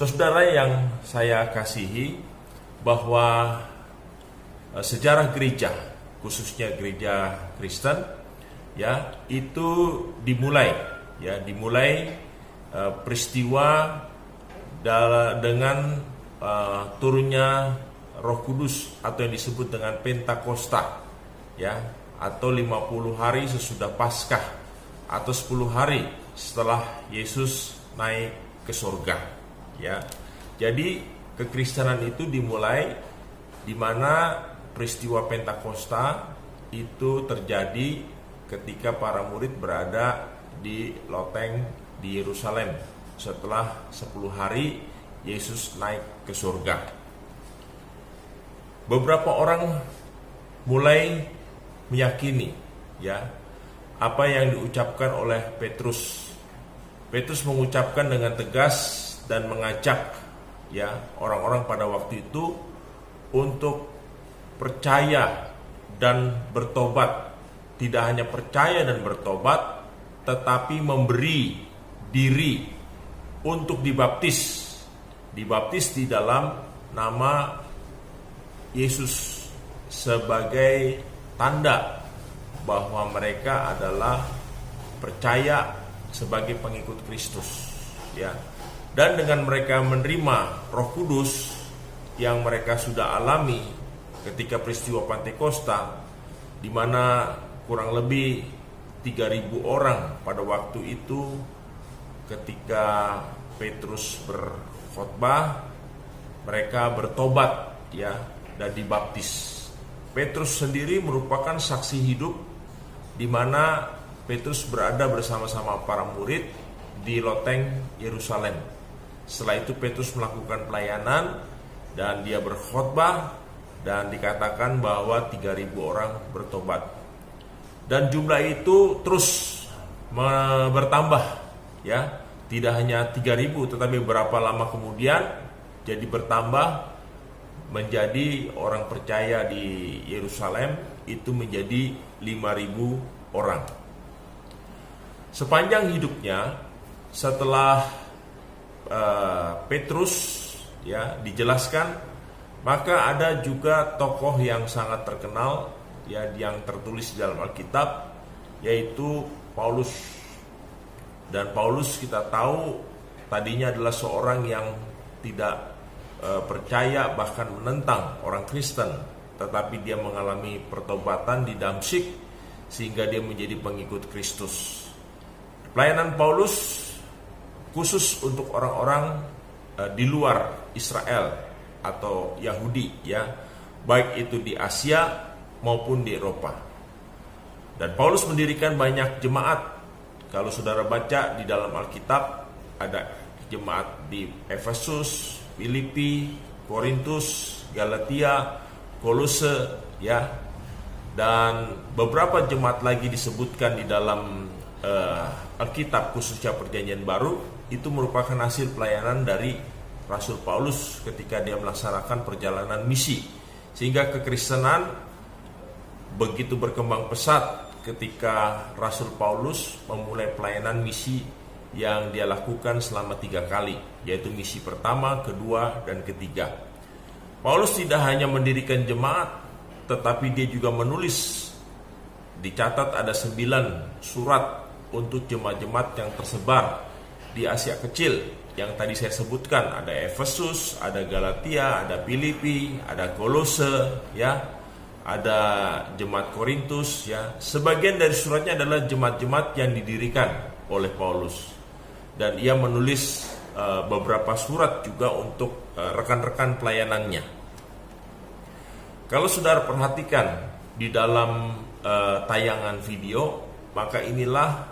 Saudara yang saya kasihi, bahwa sejarah gereja, khususnya gereja Kristen, ya, itu dimulai peristiwa dengan turunnya Roh Kudus atau yang disebut dengan Pentakosta, ya, atau 50 hari sesudah Paskah atau 10 hari setelah Yesus naik ke surga, ya. Jadi kekristenan itu dimulai di mana peristiwa Pentakosta itu terjadi ketika para murid berada di loteng di Yerusalem setelah 10 hari Yesus naik ke surga. Beberapa orang mulai meyakini, ya, apa yang diucapkan oleh Petrus. Petrus mengucapkan dengan tegas dan mengajak, ya, orang-orang pada waktu itu untuk percaya dan bertobat. Tidak hanya percaya dan bertobat, tetapi memberi diri untuk dibaptis. Dibaptis di dalam nama Yesus sebagai tanda bahwa mereka adalah percaya sebagai pengikut Kristus, ya. Dan dengan mereka menerima Roh Kudus yang mereka sudah alami ketika peristiwa Pentakosta, di mana kurang lebih 3.000 orang pada waktu itu ketika Petrus berkhotbah, mereka bertobat, ya, dan dibaptis. Petrus sendiri merupakan saksi hidup di mana Petrus berada bersama-sama para murid di loteng Yerusalem. Setelah itu Petrus melakukan pelayanan dan dia berkhotbah, dan dikatakan bahwa 3.000 orang bertobat. Dan jumlah itu terus bertambah, ya. Tidak hanya 3.000, tetapi beberapa lama kemudian jadi bertambah menjadi orang percaya di Yerusalem itu menjadi 5.000 orang. Sepanjang hidupnya setelah Petrus, ya, dijelaskan, maka ada juga tokoh yang sangat terkenal, ya, yang tertulis di dalam Alkitab, yaitu Paulus. Dan Paulus kita tahu tadinya adalah seorang yang tidak percaya, bahkan menentang orang Kristen, tetapi dia mengalami pertobatan di Damsyik sehingga dia menjadi pengikut Kristus. Pelayanan Paulus khusus untuk orang-orang di luar Israel atau Yahudi, ya, baik itu di Asia maupun di Eropa. Dan Paulus mendirikan banyak jemaat. Kalau saudara baca di dalam Alkitab, ada jemaat di Efesus, Filipi, Korintus, Galatia, Kolose, ya, dan beberapa jemaat lagi disebutkan di dalam Alkitab, khususnya Perjanjian Baru. Itu merupakan hasil pelayanan dari Rasul Paulus ketika dia melaksanakan perjalanan misi, sehingga kekristenan begitu berkembang pesat ketika Rasul Paulus memulai pelayanan misi yang dia lakukan selama 3 kali, yaitu misi pertama, kedua, dan ketiga. Paulus tidak hanya mendirikan jemaat, tetapi dia juga menulis, dicatat ada 9 surat untuk jemaat-jemaat yang tersebar di Asia Kecil yang tadi saya sebutkan. Ada Efesus, ada Galatia, ada Filipi, ada Kolose, ya, ada jemaat Korintus, ya. Sebagian dari suratnya adalah jemaat-jemaat yang didirikan oleh Paulus, dan ia menulis beberapa surat juga untuk rekan-rekan pelayanannya. Kalau saudara perhatikan di dalam tayangan video, maka inilah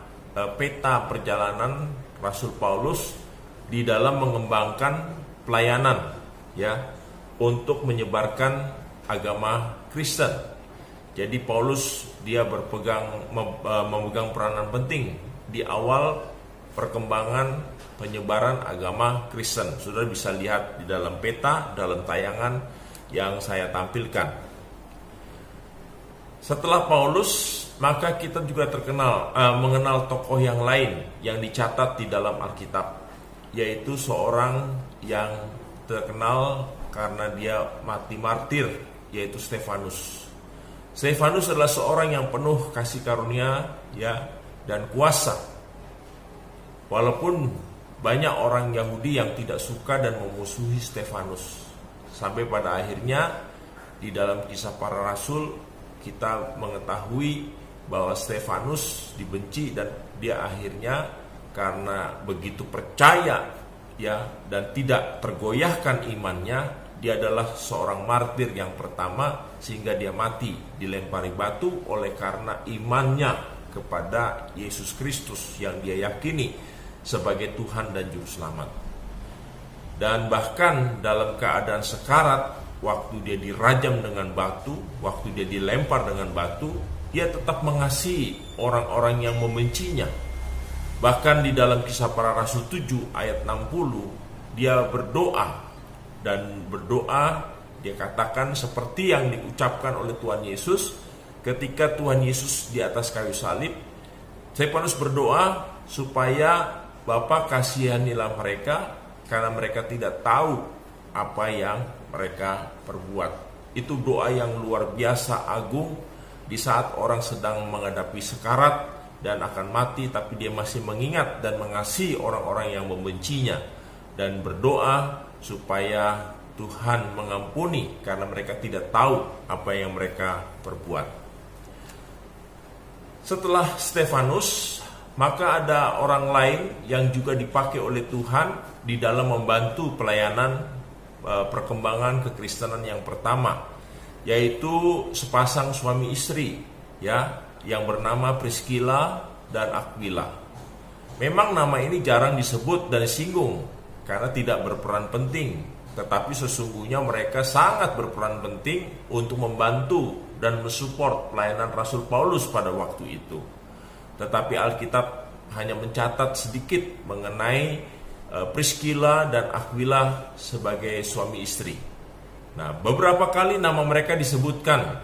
peta perjalanan Rasul Paulus di dalam mengembangkan pelayanan, ya, untuk menyebarkan agama Kristen. Jadi Paulus dia memegang peranan penting di awal perkembangan penyebaran agama Kristen. Saudara bisa lihat di dalam peta, dalam tayangan yang saya tampilkan. Setelah Paulus, maka kita juga mengenal tokoh yang lain yang dicatat di dalam Alkitab. yaitu seorang yang terkenal karena dia mati martir, yaitu Stefanus. Stefanus adalah seorang yang penuh kasih karunia ya dan kuasa. Walaupun banyak orang Yahudi yang tidak suka dan memusuhi Stefanus. Sampai pada akhirnya di dalam Kisah Para Rasul kita mengetahui bahwa Stefanus dibenci dan dia akhirnya karena begitu percaya ya dan tidak tergoyahkan imannya, dia adalah seorang martir yang pertama sehingga dia mati dilempari batu oleh karena imannya kepada Yesus Kristus yang dia yakini sebagai Tuhan dan Juru Selamat. Dan bahkan dalam keadaan sekarat, waktu dia dirajam dengan batu, waktu dia dilempar dengan batu, dia tetap mengasihi orang-orang yang membencinya. Bahkan di dalam Kisah Para Rasul 7 ayat 60, dia berdoa, dan berdoa dia katakan seperti yang diucapkan oleh Tuhan Yesus ketika Tuhan Yesus di atas kayu salib. Stefanus berdoa supaya Bapa kasihanilah mereka karena mereka tidak tahu apa yang mereka perbuat. Itu doa yang luar biasa agung di saat orang sedang menghadapi sekarat dan akan mati, tapi dia masih mengingat dan mengasihi orang-orang yang membencinya dan berdoa supaya Tuhan mengampuni karena mereka tidak tahu apa yang mereka perbuat. Setelah Stefanus, maka ada orang lain yang juga dipakai oleh Tuhan di dalam membantu pelayanan perkembangan kekristenan yang pertama, yaitu sepasang suami istri ya yang bernama Priscilla dan Aquila. Memang nama ini jarang disebut dan disinggung karena tidak berperan penting, tetapi sesungguhnya mereka sangat berperan penting untuk membantu dan mensupport pelayanan Rasul Paulus pada waktu itu. Tetapi Alkitab hanya mencatat sedikit mengenai Priscilla dan Aquila sebagai suami istri. Nah, beberapa kali nama mereka disebutkan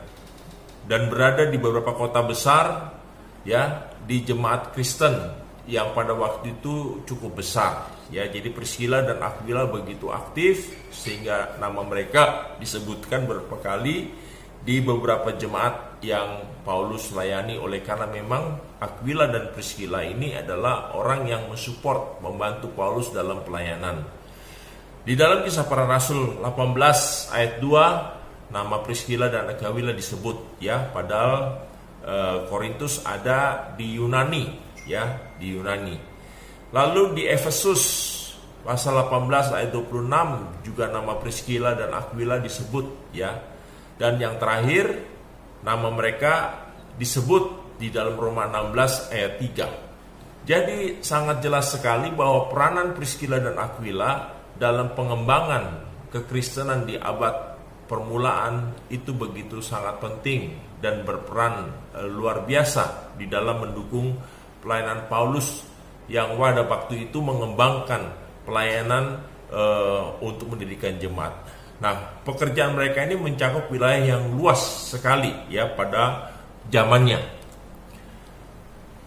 dan berada di beberapa kota besar ya di jemaat Kristen yang pada waktu itu cukup besar ya. Jadi Priscilla dan Aquila begitu aktif sehingga nama mereka disebutkan beberapa kali di beberapa jemaat yang Paulus layani, oleh karena memang Aquila dan Priscilla ini adalah orang yang mensupport, membantu Paulus dalam pelayanan. Di dalam Kisah Para Rasul 18 ayat 2, nama Priscilla dan Aquila disebut ya, padahal Korintus ada di Yunani ya, di Yunani. Lalu di Efesus pasal 18 ayat 26 juga nama Priscilla dan Aquila disebut ya. Dan yang terakhir nama mereka disebut di dalam Roma 16 ayat 3. Jadi sangat jelas sekali bahwa peranan Priscilla dan Aquila dalam pengembangan kekristenan di abad permulaan itu begitu sangat penting dan berperan luar biasa di dalam mendukung pelayanan Paulus yang pada waktu itu mengembangkan pelayanan untuk mendirikan jemaat. Nah, pekerjaan mereka ini mencakup wilayah yang luas sekali ya pada zamannya.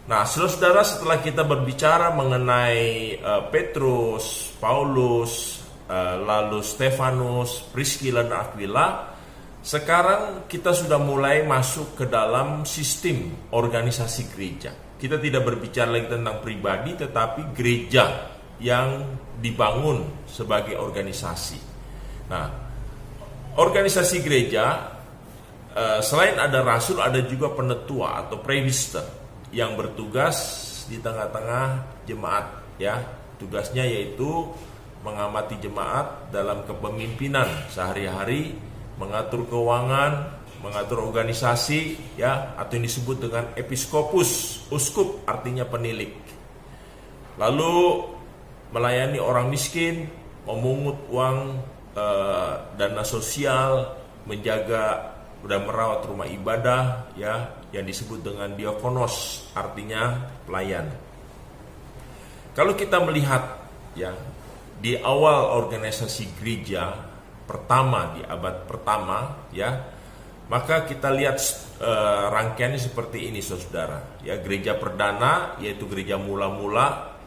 Nah, saudara, setelah kita berbicara mengenai Petrus, Paulus, lalu Stefanus, Priscilla dan Aquila, sekarang kita sudah mulai masuk ke dalam sistem organisasi gereja. Kita tidak berbicara lagi tentang pribadi, tetapi gereja yang dibangun sebagai organisasi. Nah, organisasi gereja selain ada rasul, ada juga penetua atau presbiter yang bertugas di tengah-tengah jemaat ya. Tugasnya yaitu mengamati jemaat dalam kepemimpinan sehari-hari, mengatur keuangan, mengatur organisasi ya, atau yang disebut dengan episkopus, uskup artinya penilik. Lalu melayani orang miskin, memungut uang dana sosial, menjaga dan merawat rumah ibadah ya, yang disebut dengan diakonos, artinya pelayan. Kalau kita melihat ya di awal organisasi gereja pertama di abad pertama ya, maka kita lihat rangkaiannya seperti ini saudara ya. Gereja perdana yaitu gereja mula-mula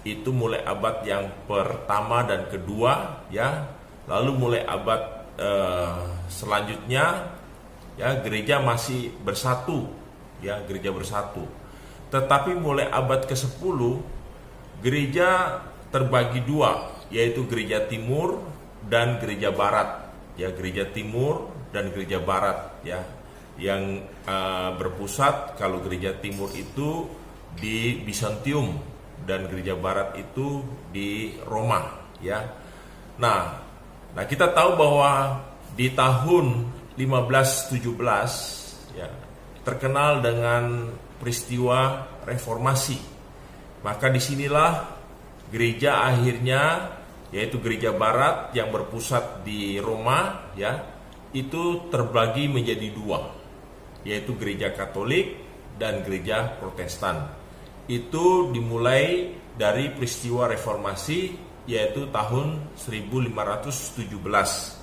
itu mulai abad yang pertama dan kedua, ya. Lalu mulai abad selanjutnya, ya, gereja masih bersatu, ya, gereja bersatu. Tetapi mulai abad ke-10 gereja terbagi dua, yaitu gereja timur dan gereja barat, ya, gereja timur dan gereja barat, ya, yang berpusat, kalau gereja timur itu di Bizantium dan gereja barat itu di Roma, ya. Nah, kita tahu bahwa di tahun 1517, ya, terkenal dengan peristiwa reformasi. Maka disinilah gereja akhirnya, yaitu gereja barat yang berpusat di Roma, ya, itu terbagi menjadi dua, yaitu gereja Katolik dan gereja Protestan. Itu dimulai dari peristiwa reformasi, yaitu tahun 1517.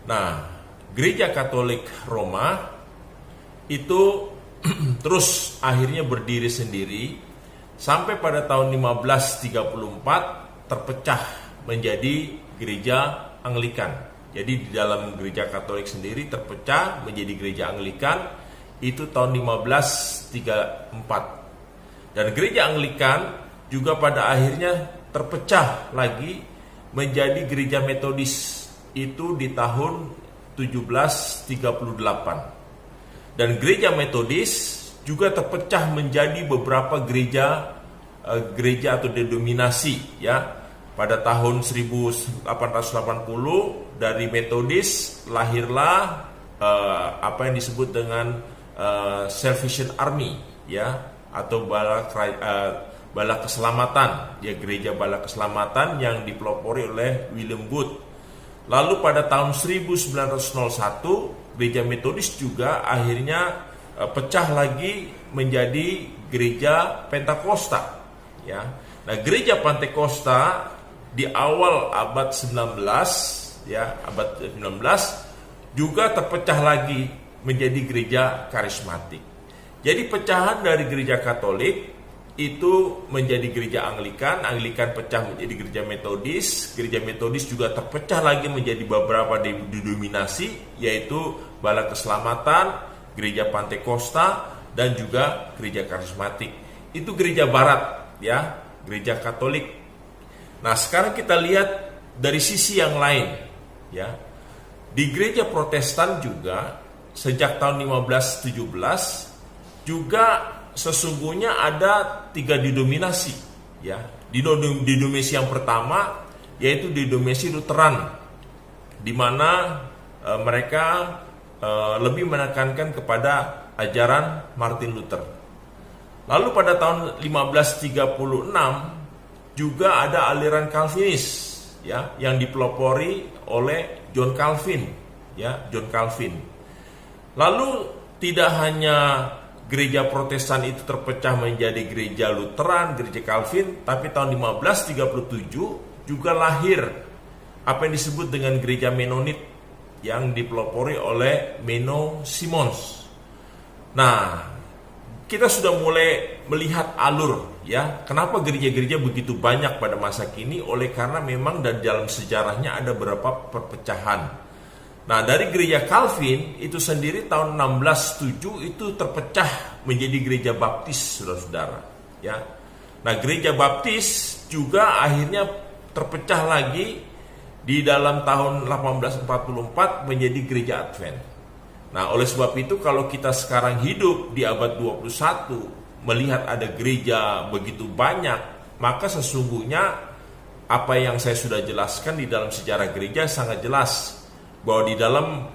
Nah, gereja Katolik Roma itu terus akhirnya berdiri sendiri sampai pada tahun 1534 terpecah menjadi gereja Anglikan. Jadi di dalam gereja Katolik sendiri terpecah menjadi gereja Anglikan itu tahun 1534. Dan gereja Anglikan juga pada akhirnya terpecah lagi menjadi gereja Metodis itu di tahun 1738. Dan gereja Metodis juga terpecah menjadi beberapa gereja atau denominasi, ya. Pada tahun 1880 dari Metodis lahirlah apa yang disebut dengan Salvation Army, ya, atau bala keselamatan, ya, gereja bala keselamatan yang dipelopori oleh William Booth. Lalu pada tahun 1901 gereja Metodis juga akhirnya pecah lagi menjadi gereja Pentakosta, ya. Nah, gereja Pentakosta di awal abad 19, ya, abad 19 juga terpecah lagi menjadi gereja karismatik. Jadi pecahan dari gereja Katolik itu menjadi gereja Anglikan, Anglikan pecah menjadi gereja Metodis juga terpecah lagi menjadi beberapa denominasi, yaitu Bala Keselamatan, gereja Pentakosta, dan juga gereja karismatik. Itu gereja barat, ya, gereja Katolik. Nah, sekarang kita lihat dari sisi yang lain, ya. Di gereja Protestan juga sejak tahun 1517 juga sesungguhnya ada 3 denominasi, ya. Denominasi yang pertama yaitu denominasi Lutheran, di mana mereka lebih menekankan kepada ajaran Martin Luther. Lalu pada tahun 1536 juga ada aliran Calvinis, ya, yang dipelopori oleh John Calvin, ya, John Calvin. Lalu tidak hanya gereja Protestan itu terpecah menjadi gereja Lutheran, gereja Calvin, tapi tahun 1537 juga lahir apa yang disebut dengan gereja Menonit yang dipelopori oleh Menno Simons. Nah, kita sudah mulai melihat alur, ya, kenapa gereja-gereja begitu banyak pada masa kini, oleh karena memang dari dalam sejarahnya ada beberapa perpecahan. Nah, dari gereja Calvin itu sendiri tahun 1607 itu terpecah menjadi gereja Baptis, saudara-saudara, ya. Nah, gereja Baptis juga akhirnya terpecah lagi di dalam tahun 1844 menjadi gereja Advent. Nah, oleh sebab itu kalau kita sekarang hidup di abad 21 melihat ada gereja begitu banyak, maka sesungguhnya apa yang saya sudah jelaskan di dalam sejarah gereja sangat jelas, bahwa di dalam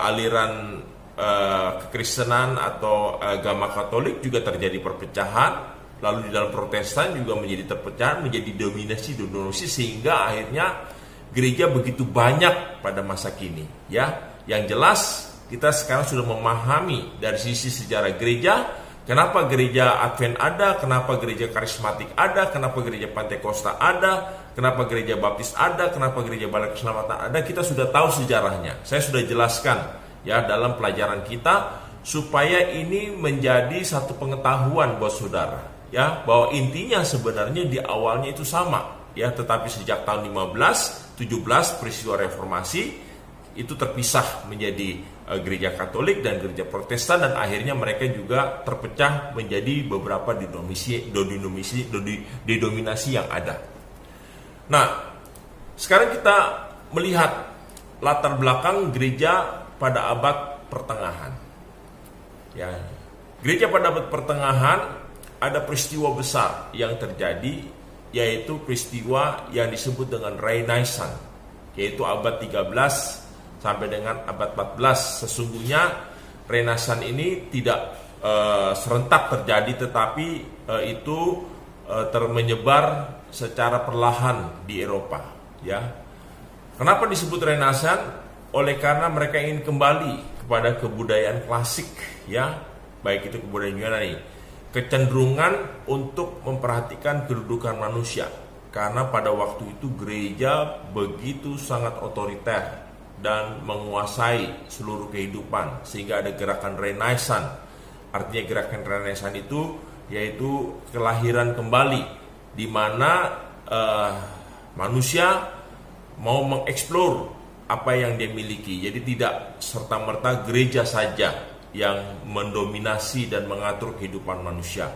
aliran kekristenan atau agama Katolik juga terjadi perpecahan, lalu di dalam Protestan juga menjadi terpecah menjadi dominasi sehingga akhirnya gereja begitu banyak pada masa kini, ya. Yang jelas kita sekarang sudah memahami dari sisi sejarah gereja, kenapa gereja Advent ada, kenapa gereja karismatik ada, kenapa gereja Pentakosta ada, kenapa gereja Baptis ada, kenapa gereja Bala Keselamatan ada. Kita sudah tahu sejarahnya. Saya sudah jelaskan, ya, dalam pelajaran kita, supaya ini menjadi satu pengetahuan buat saudara, ya bahwa intinya sebenarnya di awalnya itu sama, ya, tetapi sejak tahun 1517 peristiwa reformasi itu terpisah menjadi gereja Katolik dan gereja Protestan, dan akhirnya mereka juga terpecah menjadi beberapa denominasi yang ada. Nah, sekarang kita melihat latar belakang gereja pada abad pertengahan. Ya, gereja pada abad pertengahan ada peristiwa besar yang terjadi, yaitu peristiwa yang disebut dengan Renaissance, yaitu abad 13 sampai dengan abad 14. Sesungguhnya Renaissance ini tidak serentak terjadi, tetapi itu menyebar secara perlahan di Eropa, ya. Kenapa disebut Renaissance? Oleh karena mereka ingin kembali kepada kebudayaan klasik, ya, baik itu kebudayaan Yunani, kecenderungan untuk memperhatikan kedudukan manusia, karena pada waktu itu gereja begitu sangat otoriter dan menguasai seluruh kehidupan, sehingga ada gerakan Renaissance. Artinya gerakan Renaissance itu yaitu kelahiran kembali, di mana manusia mau mengeksplor apa yang dia miliki. Jadi tidak serta-merta gereja saja yang mendominasi dan mengatur kehidupan manusia.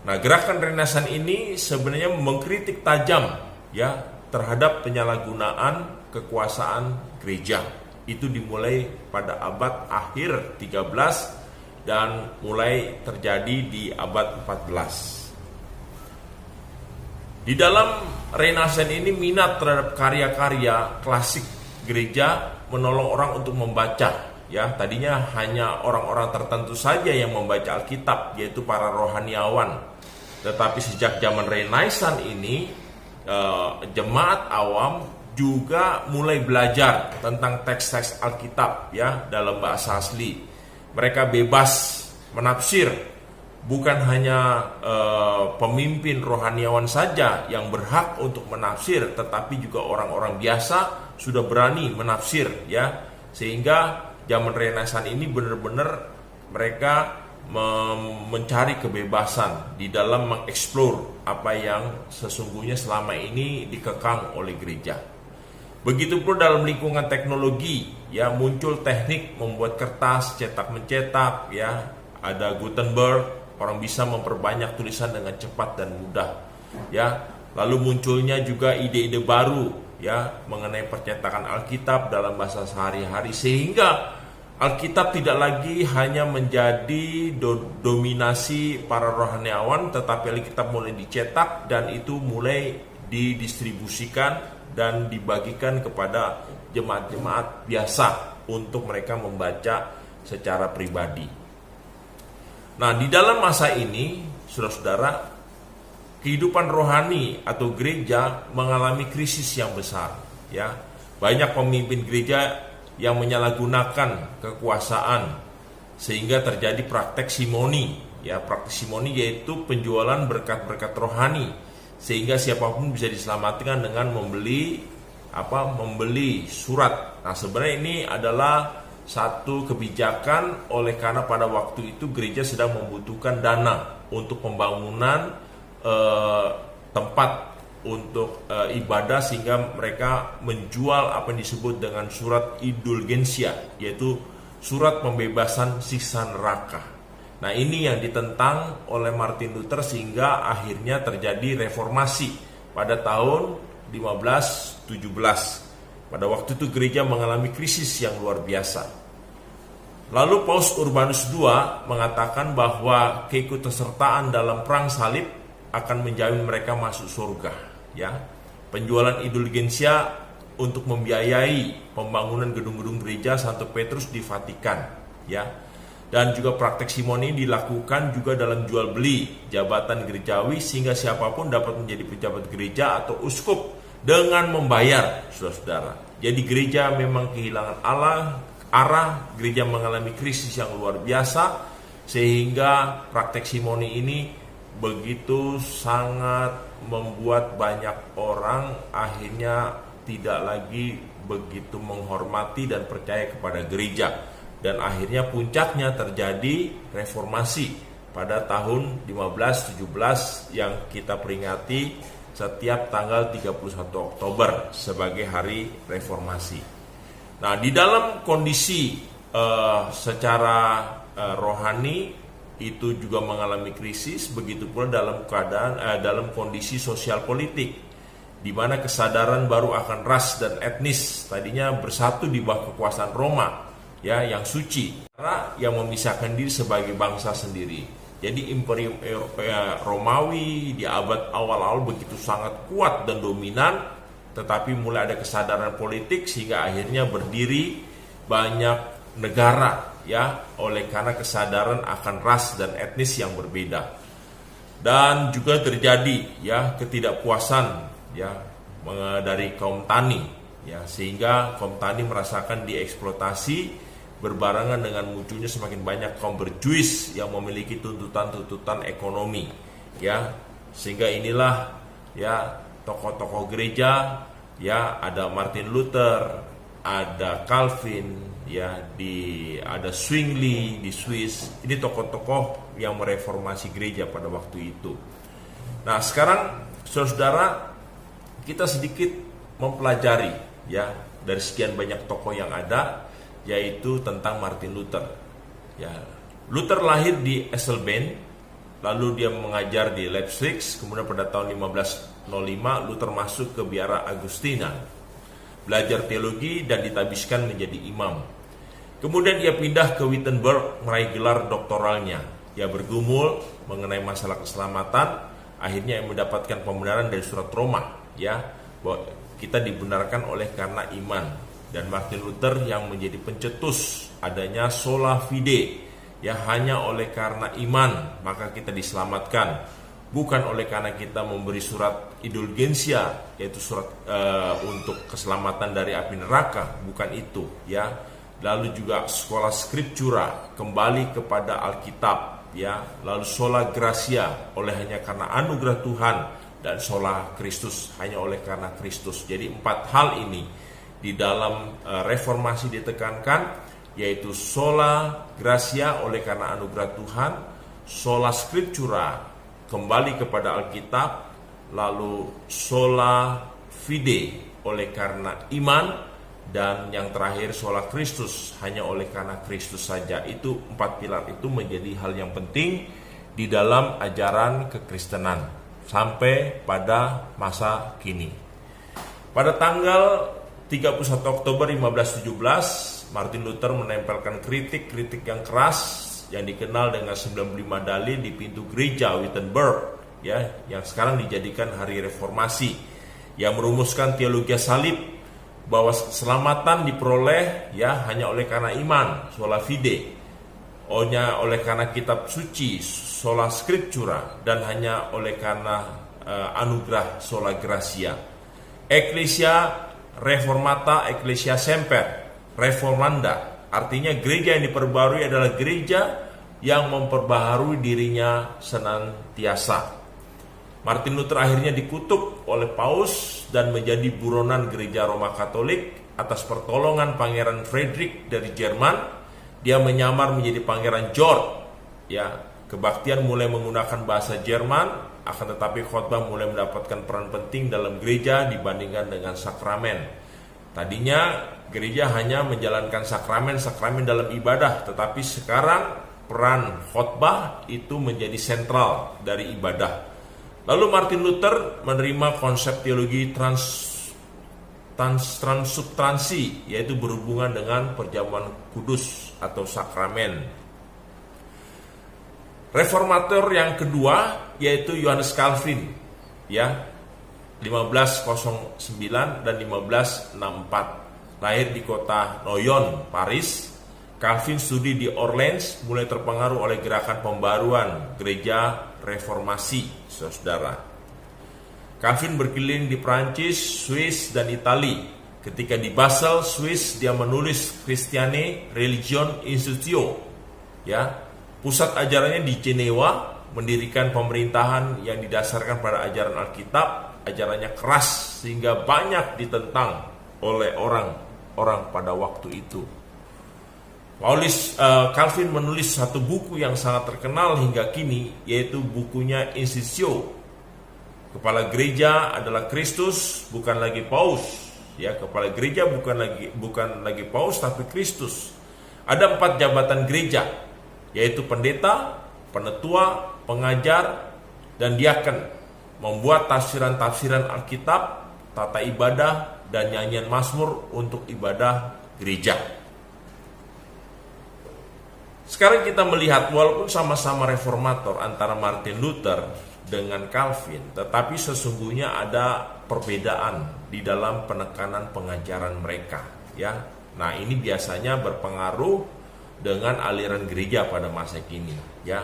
Nah, gerakan Renaissance ini sebenarnya mengkritik tajam, ya, terhadap penyalahgunaan kekuasaan gereja. Itu dimulai pada abad akhir 13 dan mulai terjadi di abad 14. Di dalam Renaissance ini minat terhadap karya-karya klasik gereja menolong orang untuk membaca, ya. Tadinya hanya orang-orang tertentu saja yang membaca Alkitab, yaitu para rohaniawan. Tetapi sejak zaman Renaissance ini jemaat awam juga mulai belajar tentang teks-teks Alkitab, ya, dalam bahasa asli. Mereka bebas menafsir. Bukan hanya pemimpin rohaniawan saja yang berhak untuk menafsir, tetapi juga orang-orang biasa sudah berani menafsir, ya. Sehingga zaman Renaissance ini benar-benar mereka mencari kebebasan di dalam mengeksplor apa yang sesungguhnya selama ini dikekang oleh gereja. Begitu pun dalam lingkungan teknologi, ya, muncul teknik membuat kertas, cetak mencetak, ya. Ada Gutenberg, orang bisa memperbanyak tulisan dengan cepat dan mudah, ya. Lalu munculnya juga ide-ide baru, ya, mengenai percetakan Alkitab dalam bahasa sehari-hari, sehingga Alkitab tidak lagi hanya menjadi dominasi para rohaniawan, tetapi Alkitab mulai dicetak dan itu mulai didistribusikan dan dibagikan kepada jemaat-jemaat biasa untuk mereka membaca secara pribadi. Nah, di dalam masa ini, saudara-saudara, kehidupan rohani atau gereja mengalami krisis yang besar, ya. Banyak pemimpin gereja yang menyalahgunakan kekuasaan sehingga terjadi praktek simoni, ya. Praktek simoni yaitu penjualan berkat-berkat rohani, sehingga siapapun bisa diselamatkan dengan membeli surat. Nah, sebenarnya ini adalah satu kebijakan oleh karena pada waktu itu gereja sedang membutuhkan dana untuk pembangunan tempat untuk ibadah, sehingga mereka menjual apa yang disebut dengan surat indulgensia, yaitu surat pembebasan siksa neraka. Nah, ini yang ditentang oleh Martin Luther sehingga akhirnya terjadi reformasi pada tahun 1517. Pada waktu itu gereja mengalami krisis yang luar biasa. Lalu Paus Urbanus II mengatakan bahwa keikutsertaan dalam perang salib akan menjamin mereka masuk surga, ya. Penjualan indulgensia untuk membiayai pembangunan gedung-gedung gereja Santo Petrus di Vatikan, ya. Dan juga praktek simoni dilakukan juga dalam jual beli jabatan gerejawi, sehingga siapapun dapat menjadi pejabat gereja atau uskup dengan membayar, saudara-saudara. Jadi gereja memang kehilangan arah, gereja mengalami krisis yang luar biasa, sehingga praktek simoni ini begitu sangat membuat banyak orang akhirnya tidak lagi begitu menghormati dan percaya kepada gereja. Dan akhirnya puncaknya terjadi reformasi pada tahun 1517 yang kita peringati setiap tanggal 31 Oktober sebagai hari reformasi. Nah, di dalam kondisi secara rohani itu juga mengalami krisis, begitu pula dalam kondisi sosial politik, di mana kesadaran baru akan ras dan etnis tadinya bersatu di bawah kekuasaan Roma, ya, yang suci, karena yang memisahkan diri sebagai bangsa sendiri. Jadi Imperium Romawi di abad awal-awal begitu sangat kuat dan dominan, tetapi mulai ada kesadaran politik sehingga akhirnya berdiri banyak negara, ya, oleh karena kesadaran akan ras dan etnis yang berbeda. Dan juga terjadi, ya, ketidakpuasan, ya, dari kaum tani, ya, sehingga kaum tani merasakan dieksploitasi berbarengan dengan munculnya semakin banyak kaum berjuis yang memiliki tuntutan-tuntutan ekonomi, ya, sehingga inilah, ya, tokoh-tokoh gereja, ya, ada Martin Luther, ada Calvin, ya, ada Zwingli di Swiss. Ini tokoh-tokoh yang mereformasi gereja pada waktu itu. Nah, sekarang saudara, kita sedikit mempelajari, ya, dari sekian banyak tokoh yang ada, yaitu tentang Martin Luther. Ya, Luther lahir di Eisleben, lalu dia mengajar di Leipzig. Kemudian pada tahun 1505 Luther masuk ke biara Agustina, belajar teologi dan ditabiskan menjadi imam. Kemudian ia pindah ke Wittenberg meraih gelar doktoralnya. Ia bergumul mengenai masalah keselamatan, akhirnya ia mendapatkan pembenaran dari surat Roma, ya, bahwa kita dibenarkan oleh karena iman. Dan Martin Luther yang menjadi pencetus adanya sola fide, ya, hanya oleh karena iman maka kita diselamatkan, bukan oleh karena kita memberi surat indulgensia, yaitu surat untuk keselamatan dari api neraka, bukan itu, ya. Lalu juga sekolah scriptura, kembali kepada Alkitab, ya. Lalu sola gratia, oleh hanya karena anugerah Tuhan, dan sola Kristus, hanya oleh karena Kristus. Jadi 4 hal ini di dalam reformasi ditekankan, yaitu sola gratia, oleh karena anugerah Tuhan, sola scriptura, kembali kepada Alkitab, lalu sola fide, oleh karena iman, dan yang terakhir sola Kristus, hanya oleh karena Kristus saja. Itu 4 pilar itu menjadi hal yang penting di dalam ajaran kekristenan sampai pada masa kini. Pada tanggal 31 Oktober 1517, Martin Luther menempelkan kritik yang keras yang dikenal dengan 95 dalil di pintu gereja Wittenberg, ya, yang sekarang dijadikan hari reformasi, yang merumuskan teologi salib, bahwa keselamatan diperoleh, ya, hanya oleh karena iman, sola fide, hanya oleh karena kitab suci, sola scriptura, dan hanya oleh karena anugerah, sola gratia. Ecclesia Reformata Ecclesia Semper Reformanda, artinya gereja yang diperbarui adalah gereja yang memperbaharui dirinya senantiasa. Martin Luther akhirnya dikutuk oleh Paus dan menjadi buronan gereja Roma Katolik atas pertolongan Pangeran Frederick dari Jerman. Dia menyamar menjadi Pangeran George, ya. Kebaktian mulai menggunakan bahasa Jerman, akan tetapi khotbah mulai mendapatkan peran penting dalam gereja dibandingkan dengan sakramen. Tadinya gereja hanya menjalankan sakramen dalam ibadah, tetapi sekarang peran khotbah itu menjadi sentral dari ibadah. Lalu Martin Luther menerima konsep teologi transsubstansi, yaitu berhubungan dengan perjamuan kudus atau sakramen. Reformator yang kedua yaitu Johannes Calvin, ya, 1509 dan 1564. Lahir di kota Noyon, Paris. Calvin studi di Orleans, mulai terpengaruh oleh gerakan pembaruan gereja reformasi, saudara. Calvin berkeliling di Prancis, Swiss, dan Italia. Ketika di Basel, Swiss, dia menulis Christiane Religion Institute, ya. Pusat ajarannya di Jenewa, mendirikan pemerintahan yang didasarkan pada ajaran Alkitab. Ajarannya keras sehingga banyak ditentang oleh orang-orang pada waktu itu. Calvin menulis satu buku yang sangat terkenal hingga kini, yaitu bukunya Institutio. Kepala gereja adalah Kristus, bukan lagi Paus. Ya, kepala gereja bukan lagi Paus tapi Kristus. Ada 4 jabatan gereja, yaitu pendeta, penetua, pengajar, dan diaken. Membuat tafsiran-tafsiran Alkitab, tata ibadah, dan nyanyian mazmur untuk ibadah gereja. Sekarang kita melihat walaupun sama-sama reformator antara Martin Luther dengan Calvin, tetapi sesungguhnya ada perbedaan di dalam penekanan pengajaran mereka, ya. Nah, ini biasanya berpengaruh dengan aliran gereja pada masa kini, ya.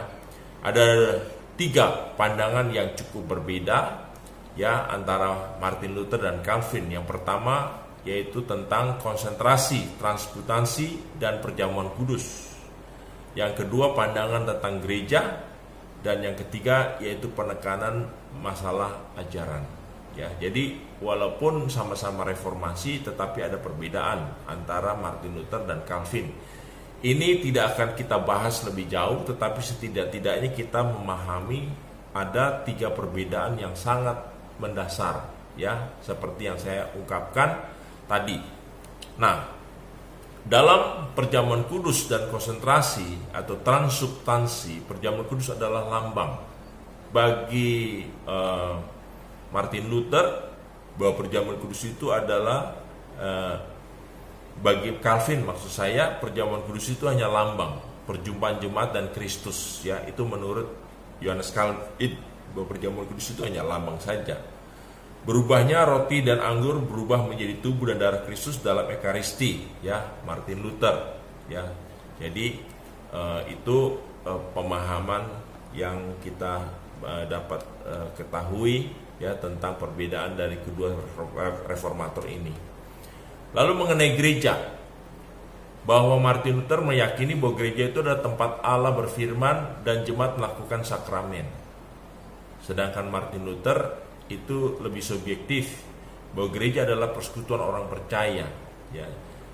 Ada 3 pandangan yang cukup berbeda, ya, antara Martin Luther dan Calvin. Yang pertama yaitu tentang konsentrasi, transkutansi, dan perjamuan kudus. Yang kedua pandangan tentang gereja, dan yang ketiga yaitu penekanan masalah ajaran. Ya, jadi walaupun sama-sama reformasi, tetapi ada perbedaan antara Martin Luther dan Calvin. Ini tidak akan kita bahas lebih jauh, tetapi setidak-tidaknya kita memahami ada 3 perbedaan yang sangat mendasar, ya, seperti yang saya ungkapkan tadi. Nah, dalam perjamuan kudus dan konsentrasi atau transubstansi, perjamuan kudus adalah lambang. Bagi Martin Luther, bahwa perjamuan kudus itu adalah bagi Calvin, maksud saya, perjamuan kudus itu hanya lambang perjumpaan jemaat dan Kristus, ya. Itu menurut Yohanes Calvin, bahwa perjamuan kudus itu hanya lambang saja. Berubahnya roti dan anggur berubah menjadi tubuh dan darah Kristus dalam Ekaristi, ya, Martin Luther, ya. Jadi itu pemahaman yang kita dapat ketahui, ya, tentang perbedaan dari kedua reformator ini. Lalu mengenai gereja, bahwa Martin Luther meyakini bahwa gereja itu adalah tempat Allah berfirman dan jemaat melakukan sakramen. Sedangkan Martin Luther itu lebih subjektif, bahwa gereja adalah persekutuan orang percaya, ya.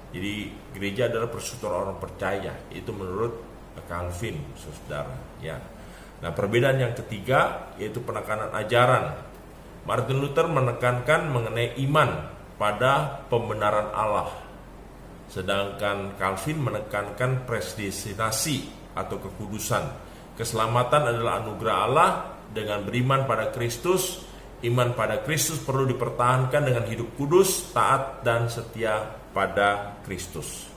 Jadi gereja adalah persekutuan orang percaya, itu menurut Calvin, saudara, ya. Nah, perbedaan yang ketiga yaitu penekanan ajaran. Martin Luther menekankan mengenai iman pada pembenaran Allah, sedangkan Calvin menekankan predestinasi atau kekudusan. Keselamatan adalah anugerah Allah dengan beriman pada Kristus. Iman pada Kristus perlu dipertahankan dengan hidup kudus, taat, dan setia pada Kristus.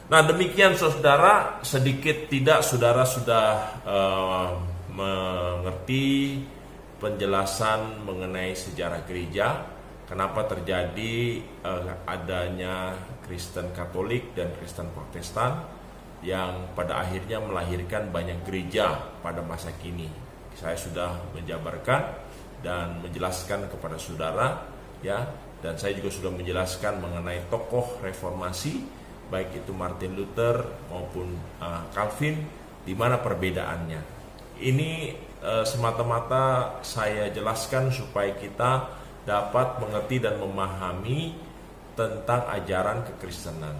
Nah, demikian saudara, sedikit tidak saudara sudah mengerti penjelasan mengenai sejarah gereja, kenapa terjadi adanya Kristen Katolik dan Kristen Protestan yang pada akhirnya melahirkan banyak gereja pada masa kini. Saya sudah menjabarkan dan menjelaskan kepada saudara, ya, dan saya juga sudah menjelaskan mengenai tokoh reformasi, baik itu Martin Luther maupun Calvin, di mana perbedaannya. Ini semata-mata saya jelaskan supaya kita dapat mengerti dan memahami tentang ajaran kekristenan.